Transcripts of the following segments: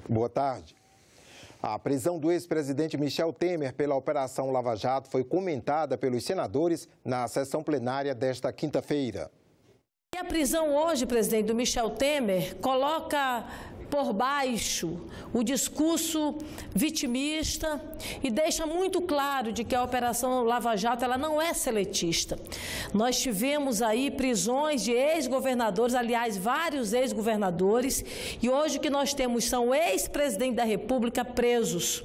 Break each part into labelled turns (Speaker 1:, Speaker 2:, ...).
Speaker 1: Boa tarde. A prisão do ex-presidente Michel Temer pela Operação Lava Jato foi comentada pelos senadores na sessão plenária desta quinta-feira.
Speaker 2: A prisão hoje, presidente, do Michel Temer coloca por baixo o discurso vitimista e deixa muito claro de que a Operação Lava Jato ela não é seletista. Nós tivemos aí prisões de ex-governadores, aliás, vários ex-governadores, e hoje o que nós temos são ex-presidentes da República presos,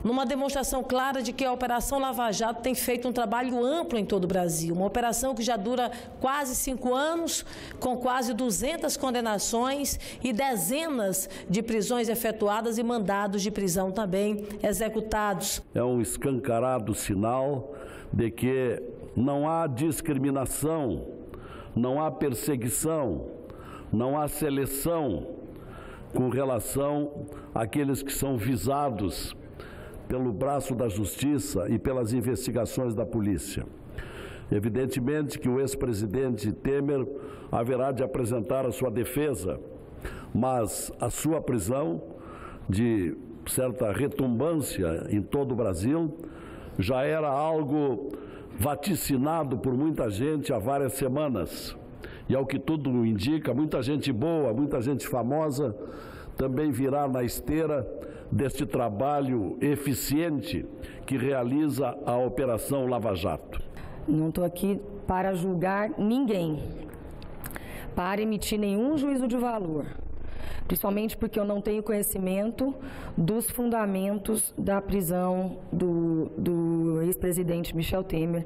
Speaker 2: numa demonstração clara de que a Operação Lava Jato tem feito um trabalho amplo em todo o Brasil. Uma operação que já dura quase 5 anos, com quase 200 condenações e dezenas de prisões efetuadas e mandados de prisão também executados.
Speaker 3: É um escancarado sinal de que não há discriminação, não há perseguição, não há seleção com relação àqueles que são visados pelo braço da justiça e pelas investigações da polícia. Evidentemente que o ex-presidente Temer haverá de apresentar a sua defesa, mas a sua prisão, de certa retumbância em todo o Brasil, já era algo vaticinado por muita gente há várias semanas. E ao que tudo indica, muita gente boa, muita gente famosa também virá na esteira deste trabalho eficiente que realiza a Operação Lava Jato.
Speaker 4: Não estou aqui para julgar ninguém, para emitir nenhum juízo de valor, principalmente porque eu não tenho conhecimento dos fundamentos da prisão do ex-presidente Michel Temer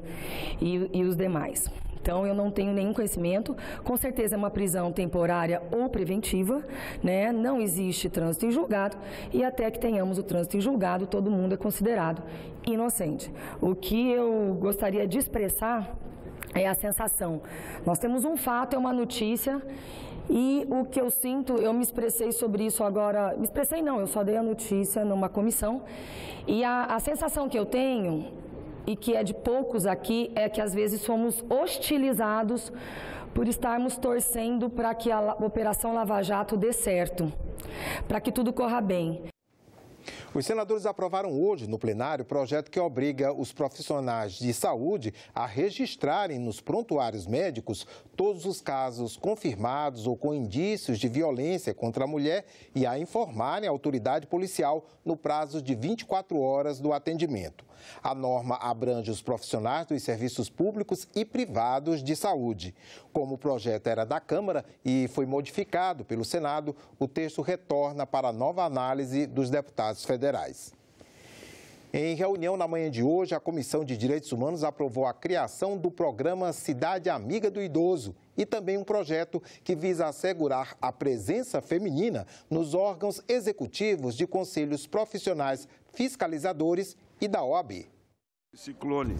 Speaker 4: e os demais. Então, eu não tenho nenhum conhecimento. Com certeza é uma prisão temporária ou preventiva, né? Não existe trânsito em julgado e até que tenhamos o trânsito em julgado, todo mundo é considerado inocente. O que eu gostaria de expressar é a sensação. Nós temos um fato, é uma notícia, e o que eu sinto, eu me expressei sobre isso agora, me expressei não, eu só dei a notícia numa comissão, e a sensação que eu tenho, e que é de poucos aqui, é que às vezes somos hostilizados por estarmos torcendo para que a Operação Lava Jato dê certo, para que tudo corra bem.
Speaker 1: Os senadores aprovaram hoje no plenário o projeto que obriga os profissionais de saúde a registrarem nos prontuários médicos todos os casos confirmados ou com indícios de violência contra a mulher e a informarem a autoridade policial no prazo de 24 horas do atendimento. A norma abrange os profissionais dos serviços públicos e privados de saúde. Como o projeto era da Câmara e foi modificado pelo Senado, o texto retorna para nova análise dos deputados federais. Em reunião na manhã de hoje, a Comissão de Direitos Humanos aprovou a criação do programa Cidade Amiga do Idoso e também um projeto que visa assegurar a presença feminina nos órgãos executivos de conselhos profissionais fiscalizadores e da OAB.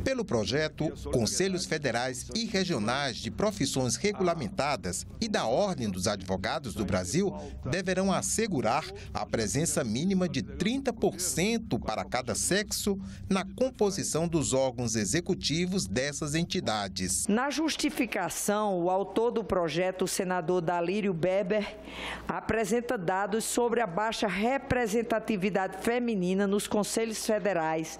Speaker 1: Pelo projeto, conselhos federais e regionais de profissões regulamentadas e da Ordem dos Advogados do Brasil deverão assegurar a presença mínima de 30% para cada sexo na composição dos órgãos executivos dessas entidades.
Speaker 5: Na justificação, o autor do projeto, o senador Dalírio Beber, apresenta dados sobre a baixa representatividade feminina nos conselhos federais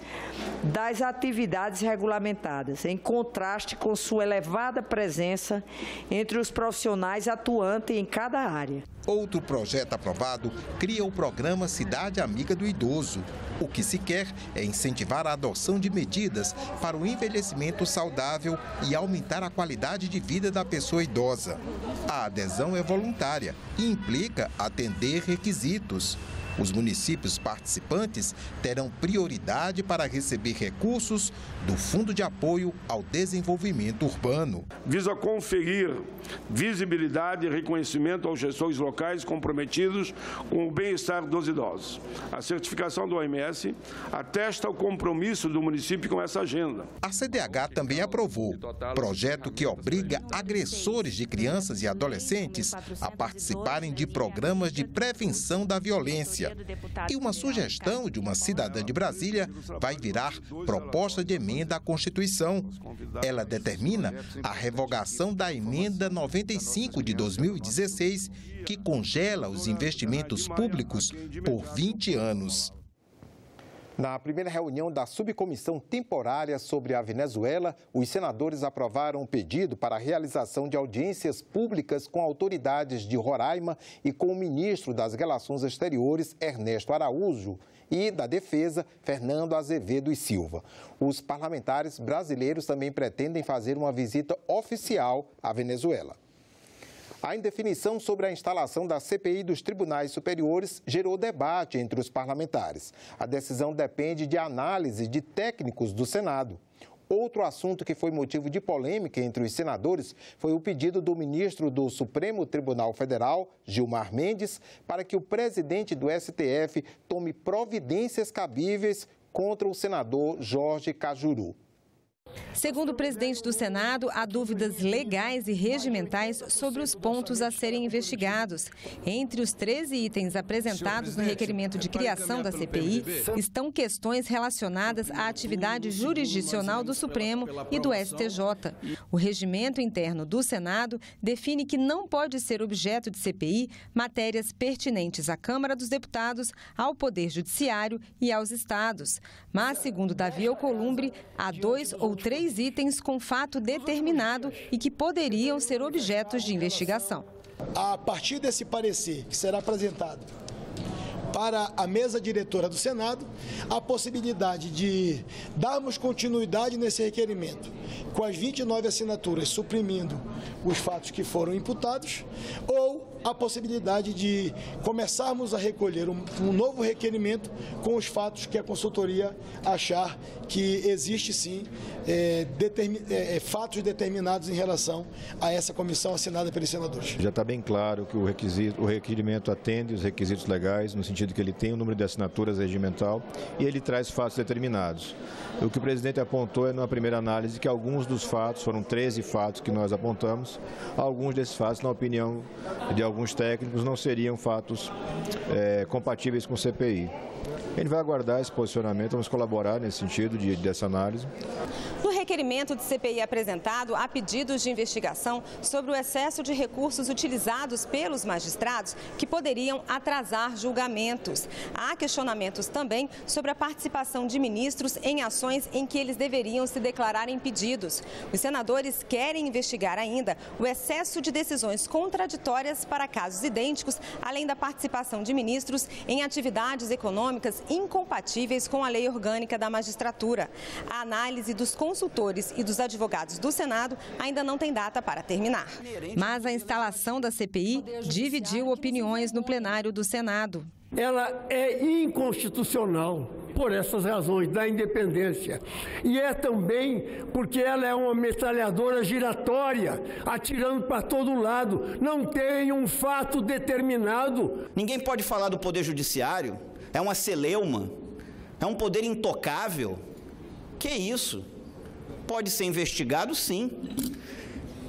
Speaker 5: das atividades regulamentadas, em contraste com sua elevada presença entre os profissionais atuantes em cada área.
Speaker 1: Outro projeto aprovado cria o programa Cidade Amiga do Idoso. O que se quer é incentivar a adoção de medidas para o envelhecimento saudável e aumentar a qualidade de vida da pessoa idosa. A adesão é voluntária e implica atender requisitos. Os municípios participantes terão prioridade para receber recursos do Fundo de Apoio ao Desenvolvimento Urbano.
Speaker 6: Visa conferir visibilidade e reconhecimento aos gestores locais comprometidos com o bem-estar dos idosos. A certificação do OMS atesta o compromisso do município com essa agenda.
Speaker 1: A CDH também aprovou projeto que obriga agressores de crianças e adolescentes a participarem de programas de prevenção da violência.
Speaker 7: Brasília. E uma sugestão de uma cidadã de Brasília vai virar proposta de emenda à Constituição. Ela determina a revogação da emenda 95 de 2016, que congela os investimentos públicos por 20 anos.
Speaker 1: Na primeira reunião da subcomissão temporária sobre a Venezuela, os senadores aprovaram um pedido para a realização de audiências públicas com autoridades de Roraima e com o ministro das Relações Exteriores, Ernesto Araújo, e da Defesa, Fernando Azevedo e Silva. Os parlamentares brasileiros também pretendem fazer uma visita oficial à Venezuela. A indefinição sobre a instalação da CPI dos tribunais superiores gerou debate entre os parlamentares. A decisão depende de análise de técnicos do Senado. Outro assunto que foi motivo de polêmica entre os senadores foi o pedido do ministro do Supremo Tribunal Federal, Gilmar Mendes, para que o presidente do STF tome providências cabíveis contra o senador Jorge Cajuru.
Speaker 8: Segundo o presidente do Senado, há dúvidas legais e regimentais sobre os pontos a serem investigados. Entre os 13 itens apresentados no requerimento de criação da CPI, estão questões relacionadas à atividade jurisdicional do Supremo e do STJ. O regimento interno do Senado define que não pode ser objeto de CPI matérias pertinentes à Câmara dos Deputados, ao Poder Judiciário e aos Estados. Mas, segundo Davi Alcolumbre, há 2 ou 3 itens com fato determinado e que poderiam ser objetos de investigação.
Speaker 9: A partir desse parecer que será apresentado para a mesa diretora do Senado, a possibilidade de darmos continuidade nesse requerimento, com as 29 assinaturas suprimindo os fatos que foram imputados, ou a possibilidade de começarmos a recolher um novo requerimento com os fatos que a consultoria achar que existe sim fatos determinados em relação a essa comissão assinada pelos senadores.
Speaker 10: Já está bem claro que o requerimento atende os requisitos legais, no sentido que ele tem o número de assinaturas regimental e ele traz fatos determinados. O que o presidente apontou é, numa primeira análise, que alguns dos fatos, foram 13 fatos que nós apontamos, alguns desses fatos, na opinião de alguns técnicos, não seriam fatos compatíveis com o CPI. Ele vai aguardar esse posicionamento, vamos colaborar nesse sentido dessa análise.
Speaker 8: No requerimento de CPI apresentado, há pedidos de investigação sobre o excesso de recursos utilizados pelos magistrados que poderiam atrasar julgamentos. Há questionamentos também sobre a participação de ministros em ações em que eles deveriam se declarar impedidos. Os senadores querem investigar ainda o excesso de decisões contraditórias para casos idênticos, além da participação de ministros em atividades econômicas incompatíveis com a lei orgânica da magistratura. A análise dos consultores e dos advogados do Senado ainda não tem data para terminar. Mas a instalação da CPI dividiu opiniões no plenário do Senado.
Speaker 11: Ela é inconstitucional por essas razões da independência e é também porque ela é uma metralhadora giratória, atirando para todo lado, não tem um fato determinado.
Speaker 12: Ninguém pode falar do Poder Judiciário, é uma celeuma, é um poder intocável. Que isso? Pode ser investigado, sim.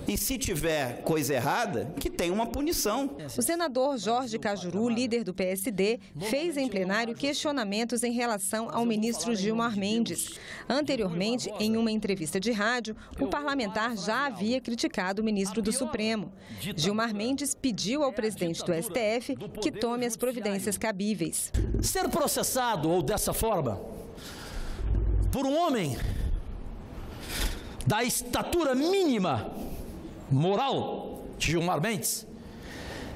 Speaker 12: E se tiver coisa errada, que tenha uma punição.
Speaker 8: O senador Jorge Cajuru, líder do PSD, fez em plenário questionamentos em relação ao ministro Gilmar Mendes. Anteriormente, em uma entrevista de rádio, o parlamentar já havia criticado o ministro do Supremo. Gilmar Mendes pediu ao presidente do STF que tome as providências cabíveis.
Speaker 13: Ser processado, ou dessa forma, por um homem da estatura mínima moral de Gilmar Mendes,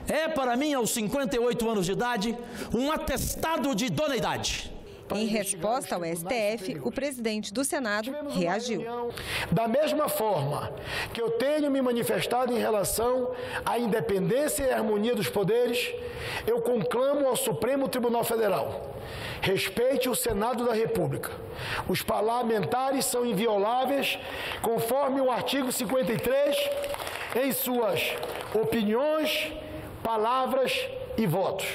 Speaker 13: é para mim, aos 58 anos de idade, um atestado de idoneidade.
Speaker 8: Em resposta ao STF, o presidente do Senado reagiu.
Speaker 9: Da mesma forma que eu tenho me manifestado em relação à independência e harmonia dos poderes, eu conclamo ao Supremo Tribunal Federal: respeite o Senado da República. Os parlamentares são invioláveis, conforme o artigo 53, em suas opiniões, palavras e votos.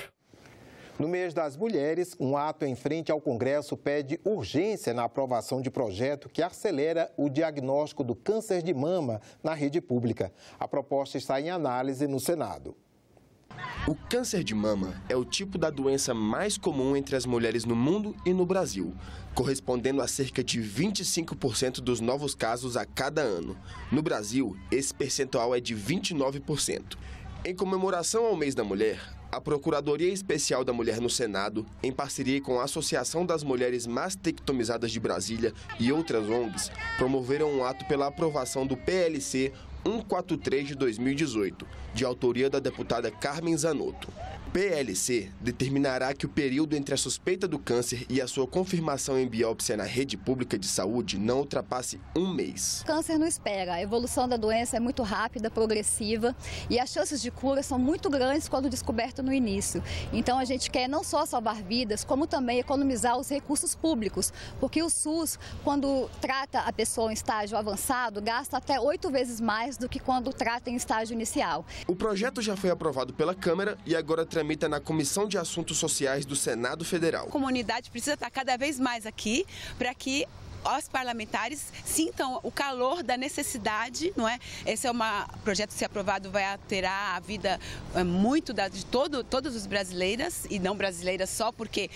Speaker 1: No mês das mulheres, um ato em frente ao Congresso pede urgência na aprovação de projeto que acelera o diagnóstico do câncer de mama na rede pública. A proposta está em análise no Senado.
Speaker 14: O câncer de mama é o tipo da doença mais comum entre as mulheres no mundo e no Brasil, correspondendo a cerca de 25% dos novos casos a cada ano. No Brasil, esse percentual é de 29%. Em comemoração ao Mês da Mulher, a Procuradoria Especial da Mulher no Senado, em parceria com a Associação das Mulheres Mastectomizadas de Brasília e outras ONGs, promoveram um ato pela aprovação do PLC 143 de 2018, de autoria da deputada Carmen Zanotto. PLC determinará que o período entre a suspeita do câncer e a sua confirmação em biópsia na rede pública de saúde não ultrapasse um mês.
Speaker 15: O câncer não espera, a evolução da doença é muito rápida, progressiva e as chances de cura são muito grandes quando descoberto no início. Então a gente quer não só salvar vidas, como também economizar os recursos públicos, porque o SUS, quando trata a pessoa em estágio avançado, gasta até 8 vezes mais do que quando trata em estágio inicial.
Speaker 14: O projeto já foi aprovado pela Câmara e agora tramita na Comissão de Assuntos Sociais do Senado Federal.
Speaker 16: A comunidade precisa estar cada vez mais aqui para que os parlamentares sintam o calor da necessidade, não é? Esse é um projeto, se aprovado, vai alterar a vida muito de todas as brasileiras e não brasileiras só, porque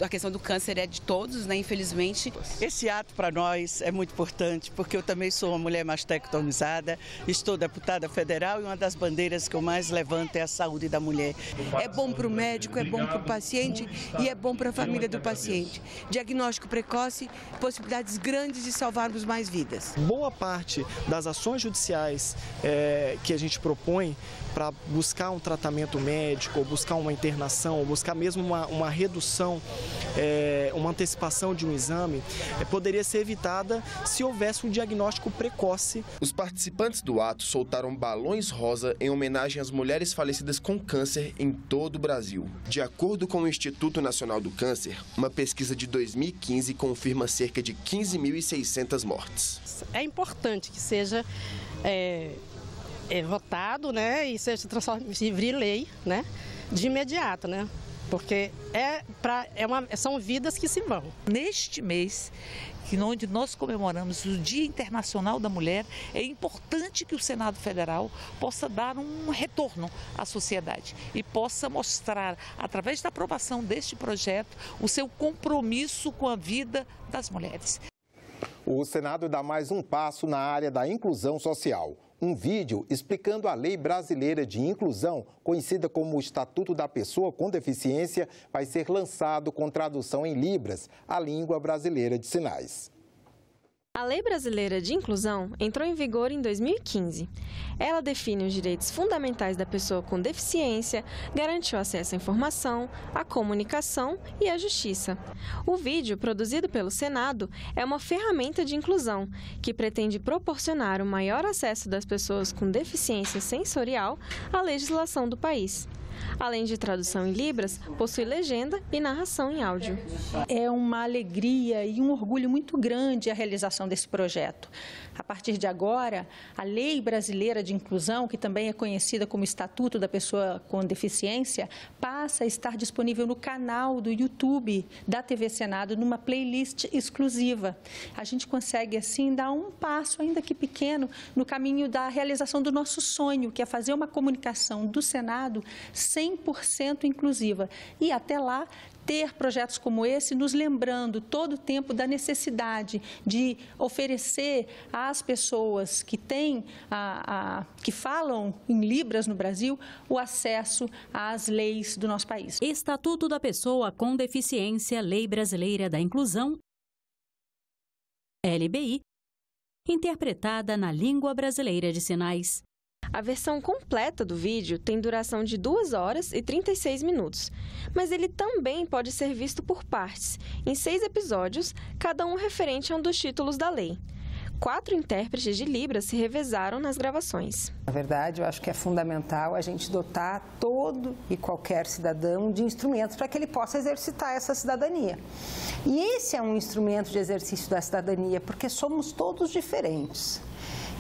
Speaker 16: a questão do câncer é de todos, né? Infelizmente.
Speaker 17: Esse ato para nós é muito importante, porque eu também sou uma mulher mastectomizada, estou deputada federal e uma das bandeiras que eu mais levanto é a saúde da mulher.
Speaker 18: É bom para o médico, é bom para o paciente e é bom para a família do paciente. Diagnóstico precoce, possibilidade grandes de salvarmos mais vidas.
Speaker 19: Boa parte das ações judiciais que a gente propõe para buscar um tratamento médico, ou buscar uma internação, ou buscar mesmo uma redução, uma antecipação de um exame, poderia ser evitada se houvesse um diagnóstico precoce.
Speaker 14: Os participantes do ato soltaram balões rosa em homenagem às mulheres falecidas com câncer em todo o Brasil. De acordo com o Instituto Nacional do Câncer, uma pesquisa de 2015 confirma cerca de 15.600 mortes.
Speaker 20: É importante que seja votado, né, e seja transformado em lei, né, de imediato, né, porque são vidas que se vão.
Speaker 21: Neste mês, onde nós comemoramos o Dia Internacional da Mulher, é importante que o Senado Federal possa dar um retorno à sociedade e possa mostrar, através da aprovação deste projeto, o seu compromisso com a vida das mulheres.
Speaker 1: O Senado dá mais um passo na área da inclusão social. Um vídeo explicando a Lei Brasileira de Inclusão, conhecida como o Estatuto da Pessoa com Deficiência, vai ser lançado com tradução em Libras, a língua brasileira de sinais.
Speaker 22: A Lei Brasileira de Inclusão entrou em vigor em 2015. Ela define os direitos fundamentais da pessoa com deficiência, garante o acesso à informação, à comunicação e à justiça. O vídeo, produzido pelo Senado, é uma ferramenta de inclusão que pretende proporcionar o maior acesso das pessoas com deficiência sensorial à legislação do país. Além de tradução em Libras, possui legenda e narração em áudio.
Speaker 23: É uma alegria e um orgulho muito grande a realização desse projeto. A partir de agora, a Lei Brasileira de Inclusão, que também é conhecida como Estatuto da Pessoa com Deficiência, passa a estar disponível no canal do YouTube da TV Senado, numa playlist exclusiva. A gente consegue, assim, dar um passo, ainda que pequeno, no caminho da realização do nosso sonho, que é fazer uma comunicação do Senado 100% inclusiva. E até lá, ter projetos como esse nos lembrando todo o tempo da necessidade de oferecer às pessoas que que falam em Libras no Brasil o acesso às leis do nosso país.
Speaker 24: Estatuto da Pessoa com Deficiência, Lei Brasileira da Inclusão, LBI, interpretada na língua brasileira de sinais.
Speaker 22: A versão completa do vídeo tem duração de 2 horas e 36 minutos, mas ele também pode ser visto por partes, em 6 episódios, cada um referente a um dos títulos da lei. 4 intérpretes de Libras se revezaram nas gravações.
Speaker 25: Na verdade, eu acho que é fundamental a gente dotar todo e qualquer cidadão de instrumentos para que ele possa exercitar essa cidadania. E esse é um instrumento de exercício da cidadania, porque somos todos diferentes.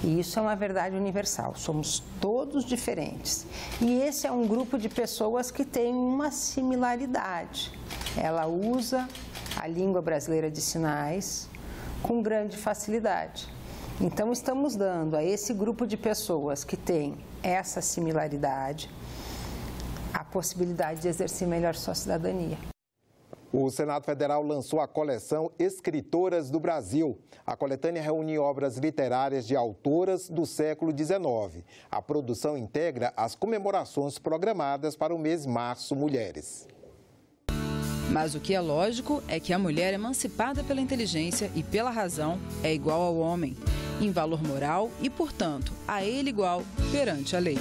Speaker 25: E isso é uma verdade universal, somos todos diferentes. E esse é um grupo de pessoas que tem uma similaridade. Ela usa a língua brasileira de sinais com grande facilidade. Então, estamos dando a esse grupo de pessoas que tem essa similaridade possibilidade de exercer melhor sua cidadania.
Speaker 1: O Senado Federal lançou a coleção Escritoras do Brasil. A coletânea reúne obras literárias de autoras do século XIX. A produção integra as comemorações programadas para o mês Março Mulheres.
Speaker 2: Mas o que é lógico é que a mulher emancipada pela inteligência e pela razão é igual ao homem, em valor moral e, portanto, a ele igual perante a lei.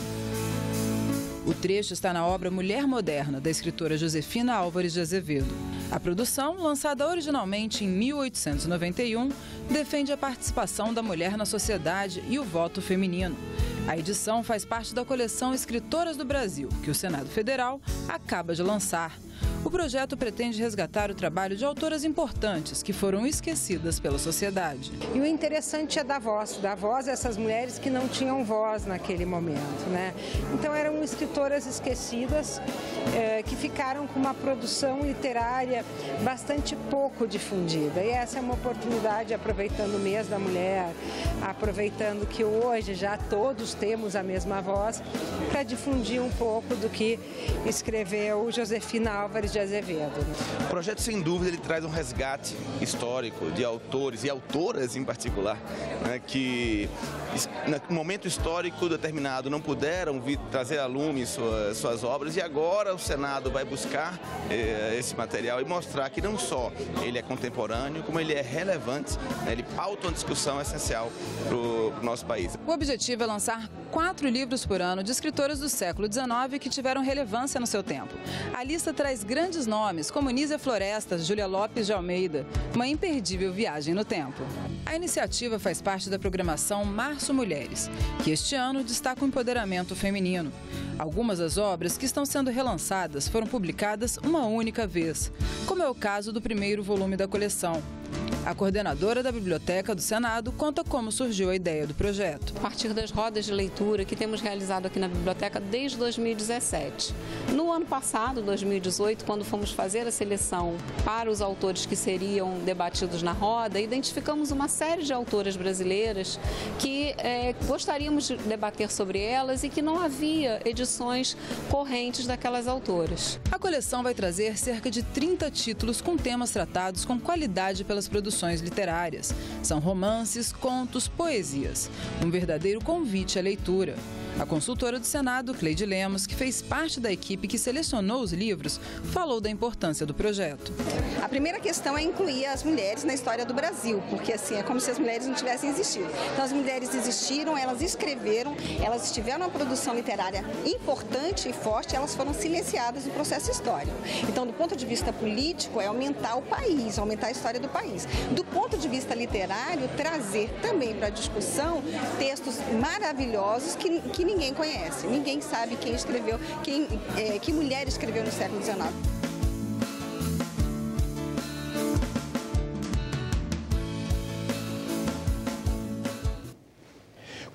Speaker 2: O trecho está na obra Mulher Moderna, da escritora Josefina Álvares de Azevedo. A produção, lançada originalmente em 1891, defende a participação da mulher na sociedade e o voto feminino. A edição faz parte da coleção Escritoras do Brasil, que o Senado Federal acaba de lançar. O projeto pretende resgatar o trabalho de autoras importantes que foram esquecidas pela sociedade.
Speaker 25: E o interessante é dar voz a essas mulheres que não tinham voz naquele momento, né? Então eram escritoras esquecidas que ficaram com uma produção literária bastante pouco difundida. E essa é uma oportunidade, aproveitando o mês da mulher, aproveitando que hoje já todos temos a mesma voz, para difundir um pouco do que escreveu Josefina Álvares de Azevedo.
Speaker 3: O projeto, sem dúvida, ele traz um resgate histórico de autores e autoras em particular, né, que no momento histórico determinado não puderam vir trazer a lume suas obras, e agora o Senado vai buscar esse material e mostrar que não só ele é contemporâneo, como ele é relevante, né, ele pauta uma discussão essencial para o nosso país.
Speaker 2: O objetivo é lançar 4 livros por ano de escritoras do século XIX que tiveram relevância no seu tempo. A lista traz grandes nomes como Nízia Florestas, Júlia Lopes de Almeida, uma imperdível viagem no tempo. A iniciativa faz parte da programação Março Mulheres, que este ano destaca o empoderamento feminino. Algumas das obras que estão sendo relançadas foram publicadas uma única vez, como é o caso do primeiro volume da coleção. A coordenadora da Biblioteca do Senado conta como surgiu a ideia do projeto.
Speaker 4: A partir das rodas de leitura que temos realizado aqui na Biblioteca desde 2017. No ano passado, 2018, quando fomos fazer a seleção para os autores que seriam debatidos na roda, identificamos uma série de autoras brasileiras que gostaríamos de debater sobre elas e que não havia edições correntes daquelas autoras.
Speaker 2: A coleção vai trazer cerca de 30 títulos com temas tratados com qualidade pelas produções literárias. São romances, contos, poesias. Um verdadeiro convite à leitura. A consultora do Senado, Cleide Lemos, que fez parte da equipe que selecionou os livros, falou da importância do projeto.
Speaker 5: A primeira questão é incluir as mulheres na história do Brasil, porque assim é como se as mulheres não tivessem existido. Então as mulheres existiram, elas escreveram, elas tiveram uma produção literária importante e forte, elas foram silenciadas no processo histórico. Então, do ponto de vista político, é aumentar o país, aumentar a história do país. Do ponto de vista literário, trazer também para a discussão textos maravilhosos que ninguém conhece, ninguém sabe quem escreveu, que mulher escreveu no século XIX.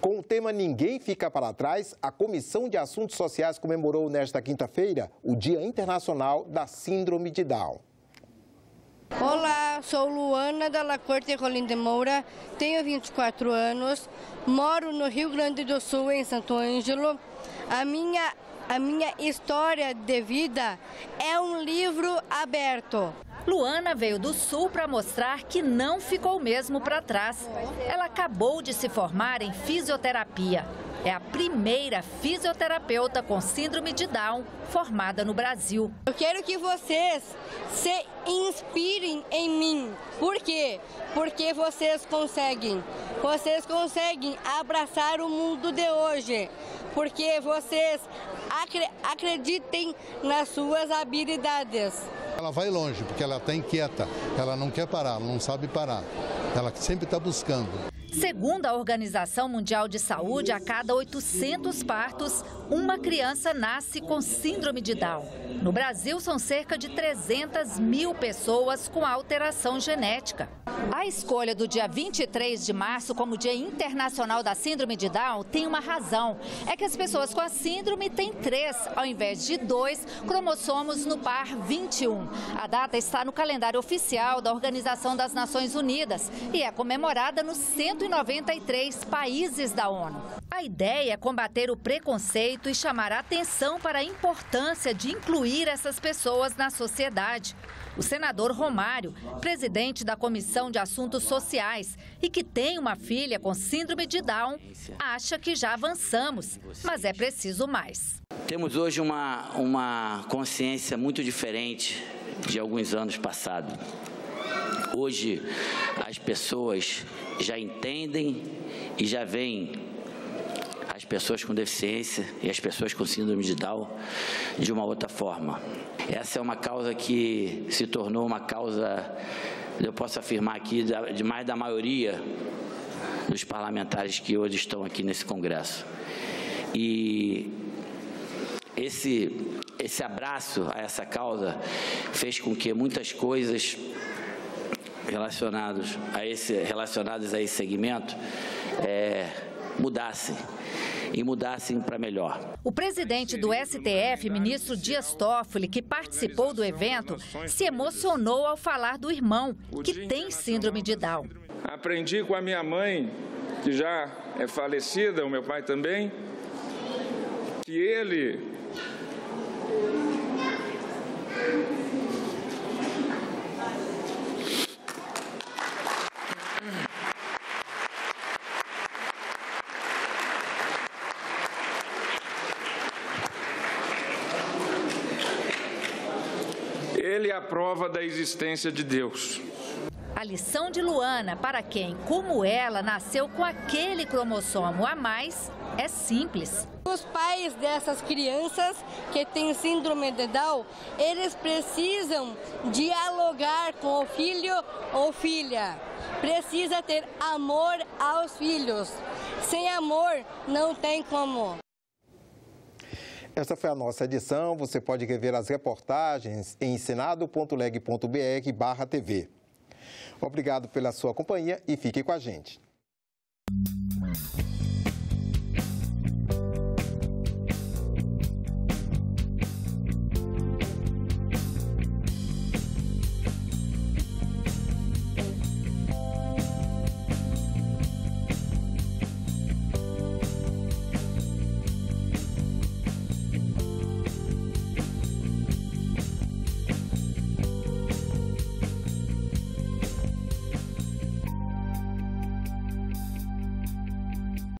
Speaker 1: Com o tema Ninguém Fica Para Trás, a Comissão de Assuntos Sociais comemorou nesta quinta-feira o Dia Internacional da Síndrome de Down.
Speaker 6: Olá, sou Luana Dalla Corte Rolim de Moura, tenho 24 anos, moro no Rio Grande do Sul, em Santo Ângelo. A minha história de vida é um livro aberto.
Speaker 26: Luana veio do Sul para mostrar que não ficou mesmo para trás. Ela acabou de se formar em fisioterapia. É a primeira fisioterapeuta com síndrome de Down formada no Brasil.
Speaker 6: Eu quero que vocês se inspirem em mim. Por quê? Porque vocês conseguem. Vocês conseguem abraçar o mundo de hoje. Porque vocês acreditem nas suas habilidades.
Speaker 27: Ela vai longe, porque ela está inquieta. Ela não quer parar, ela não sabe parar. Ela sempre está buscando.
Speaker 26: Segundo a Organização Mundial de Saúde, a cada 800 partos, uma criança nasce com síndrome de Down. No Brasil, são cerca de 300 mil pessoas com alteração genética. A escolha do dia 23 de março como Dia Internacional da Síndrome de Down tem uma razão. É que as pessoas com a síndrome têm 3, ao invés de 2, cromossomos no par 21. A data está no calendário oficial da Organização das Nações Unidas e é comemorada nos 193 países da ONU. A A ideia é combater o preconceito e chamar a atenção para a importância de incluir essas pessoas na sociedade. O senador Romário, presidente da Comissão de Assuntos Sociais e que tem uma filha com síndrome de Down, acha que já avançamos, mas é preciso mais.
Speaker 7: Temos hoje uma consciência muito diferente de alguns anos passados. Hoje as pessoas já entendem e já veem as pessoas com deficiência e as pessoas com síndrome de Down de uma outra forma. Essa é uma causa que se tornou uma causa, eu posso afirmar aqui, de mais da maioria dos parlamentares que hoje estão aqui nesse Congresso. E esse abraço a essa causa fez com que muitas coisas relacionadas a esse segmento mudassem. E mudassem para melhor.
Speaker 26: O presidente do STF, ministro Dias Toffoli, que participou do evento, se emocionou ao falar do irmão, que tem síndrome de Down.
Speaker 8: Aprendi com a minha mãe, que já é falecida, o meu pai também, que ele é a prova da existência de Deus.
Speaker 26: A lição de Luana, para quem, como ela, nasceu com aquele cromossomo a mais, é simples.
Speaker 6: Os pais dessas crianças que têm síndrome de Down, eles precisam dialogar com o filho ou filha. Precisa ter amor aos filhos. Sem amor, não tem como.
Speaker 1: Esta foi a nossa edição. Você pode rever as reportagens em senado.leg.br/TV. Obrigado pela sua companhia e fique com a gente.